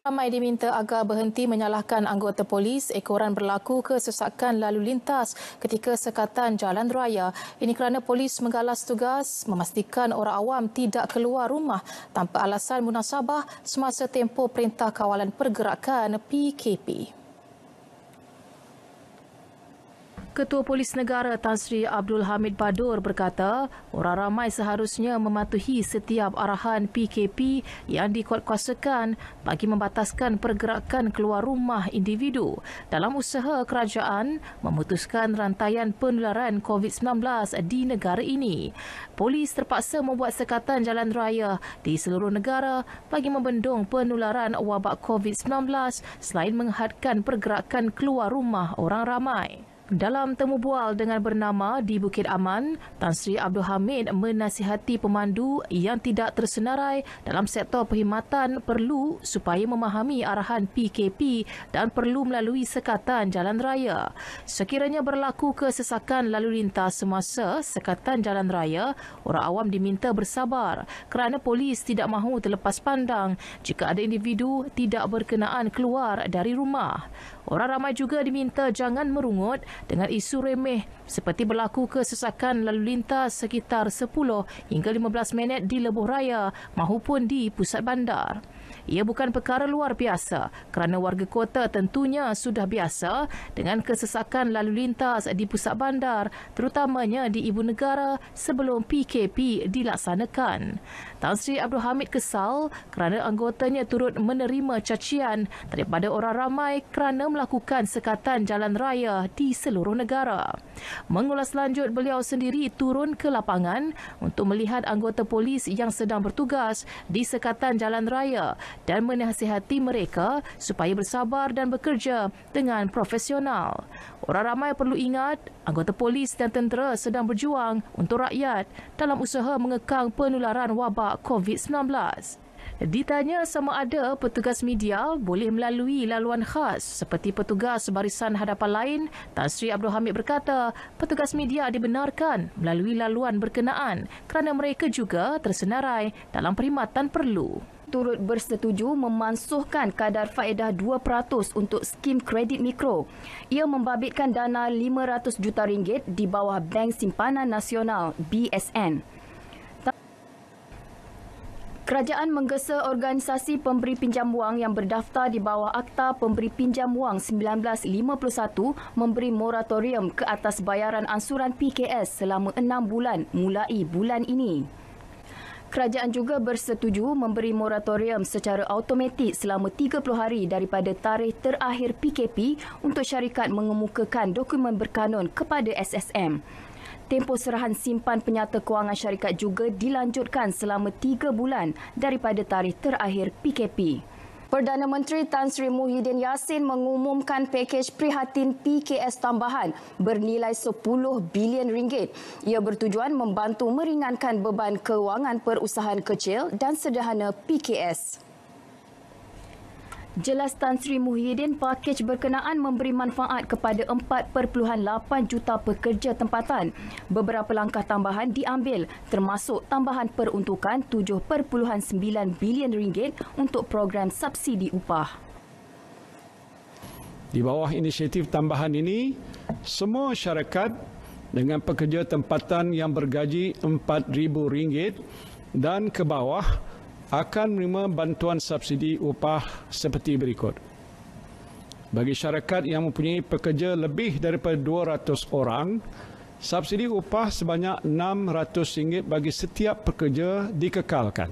Ramai diminta agar berhenti menyalahkan anggota polis ekoran berlaku kesesakan lalu lintas ketika sekatan jalan raya. Ini kerana polis menggalas tugas memastikan orang awam tidak keluar rumah tanpa alasan munasabah semasa tempoh Perintah Kawalan Pergerakan PKP. Ketua Polis Negara Tan Sri Abdul Hamid Badur berkata, orang ramai seharusnya mematuhi setiap arahan PKP yang dikuatkuasakan bagi membataskan pergerakan keluar rumah individu dalam usaha kerajaan memutuskan rantaian penularan COVID-19 di negara ini. Polis terpaksa membuat sekatan jalan raya di seluruh negara bagi membendung penularan wabak COVID-19 selain menghadkan pergerakan keluar rumah orang ramai. Dalam temu bual dengan bernama di Bukit Aman, Tan Sri Abdul Hamid menasihati pemandu yang tidak tersenarai dalam sektor perkhidmatan perlu supaya memahami arahan PKP dan perlu melalui sekatan jalan raya. Sekiranya berlaku kesesakan lalu lintas semasa sekatan jalan raya, orang awam diminta bersabar kerana polis tidak mahu terlepas pandang jika ada individu tidak berkenaan keluar dari rumah. Orang ramai juga diminta jangan merungut dengan isu remeh seperti berlaku kesesakan lalu lintas sekitar 10 hingga 15 minit di lebuh raya mahupun di pusat bandar. Ia bukan perkara luar biasa kerana warga kota tentunya sudah biasa dengan kesesakan lalu lintas di pusat bandar terutamanya di ibu negara sebelum PKP dilaksanakan. Tan Sri Abdul Hamid kesal kerana anggotanya turut menerima cacian daripada orang ramai kerana melakukan sekatan jalan raya di seluruh negara. Mengulas lanjut, beliau sendiri turun ke lapangan untuk melihat anggota polis yang sedang bertugas di sekatan jalan raya dan menasihati mereka supaya bersabar dan bekerja dengan profesional. Orang ramai perlu ingat, anggota polis dan tentera sedang berjuang untuk rakyat dalam usaha mengekang penularan wabak COVID-19. Ditanya sama ada petugas media boleh melalui laluan khas seperti petugas barisan hadapan lain, Tan Sri Abdul Hamid berkata petugas media dibenarkan melalui laluan berkenaan kerana mereka juga tersenarai dalam perkhidmatan perlu. Turut bersetuju memansuhkan kadar faedah 2% untuk skim kredit mikro. Ia membabitkan dana RM500 juta di bawah Bank Simpanan Nasional BSN. Kerajaan menggesa organisasi pemberi pinjam wang yang berdaftar di bawah Akta Pemberi Pinjam Wang 1951 memberi moratorium ke atas bayaran ansuran PKS selama 6 bulan mulai bulan ini. Kerajaan juga bersetuju memberi moratorium secara automatik selama 30 hari daripada tarikh terakhir PKP untuk syarikat mengemukakan dokumen berkanun kepada SSM. Tempoh serahan simpan penyata kewangan syarikat juga dilanjutkan selama 3 bulan daripada tarikh terakhir PKP. Perdana Menteri Tan Sri Muhyiddin Yassin mengumumkan pakej prihatin PKS tambahan bernilai RM10 bilion. Ia bertujuan membantu meringankan beban kewangan perusahaan kecil dan sederhana PKS. Jelas Tan Sri Muhyiddin, pakej berkenaan memberi manfaat kepada 4.8 juta pekerja tempatan. Beberapa langkah tambahan diambil termasuk tambahan peruntukan RM7.9 bilion untuk program subsidi upah. Di bawah inisiatif tambahan ini, semua syarikat dengan pekerja tempatan yang bergaji RM4,000 dan ke bawah akan menerima bantuan subsidi upah seperti berikut. Bagi syarikat yang mempunyai pekerja lebih daripada 200 orang, subsidi upah sebanyak RM600 bagi setiap pekerja dikekalkan.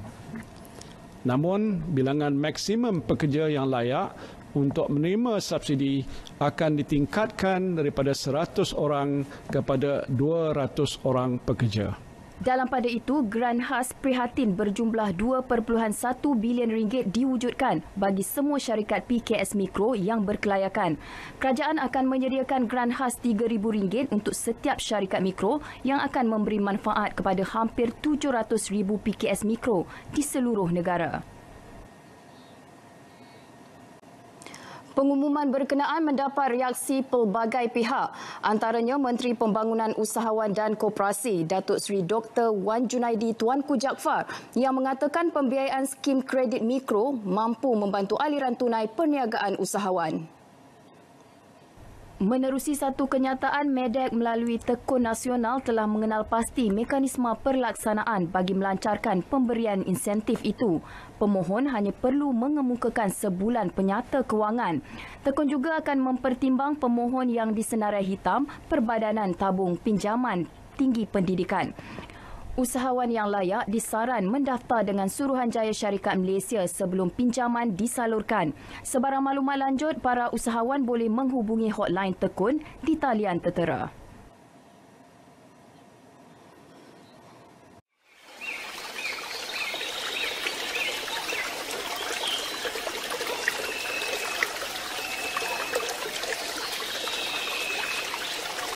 Namun, bilangan maksimum pekerja yang layak untuk menerima subsidi akan ditingkatkan daripada 100 orang kepada 200 orang pekerja. Dalam pada itu, geran khas prihatin berjumlah RM2.1 bilion diwujudkan bagi semua syarikat PKS Mikro yang berkelayakan. Kerajaan akan menyediakan geran khas RM3,000 untuk setiap syarikat mikro yang akan memberi manfaat kepada hampir 700,000 PKS Mikro di seluruh negara. Pengumuman berkenaan mendapat reaksi pelbagai pihak, antaranya Menteri Pembangunan Usahawan dan Koperasi Datuk Seri Dr. Wan Junaidi Tuanku Jaafar yang mengatakan pembiayaan skim kredit mikro mampu membantu aliran tunai perniagaan usahawan. Menerusi satu kenyataan, MEDEC melalui Tekun Nasional telah mengenal pasti mekanisme perlaksanaan bagi melancarkan pemberian insentif itu. Pemohon hanya perlu mengemukakan sebulan penyata kewangan. Tekun juga akan mempertimbang pemohon yang disenarai hitam Perbadanan Tabung Pinjaman Tinggi Pendidikan. Usahawan yang layak disaran mendaftar dengan Suruhanjaya Syarikat Malaysia sebelum pinjaman disalurkan. Sebarang maklumat lanjut, para usahawan boleh menghubungi hotline Tekun di talian tertera.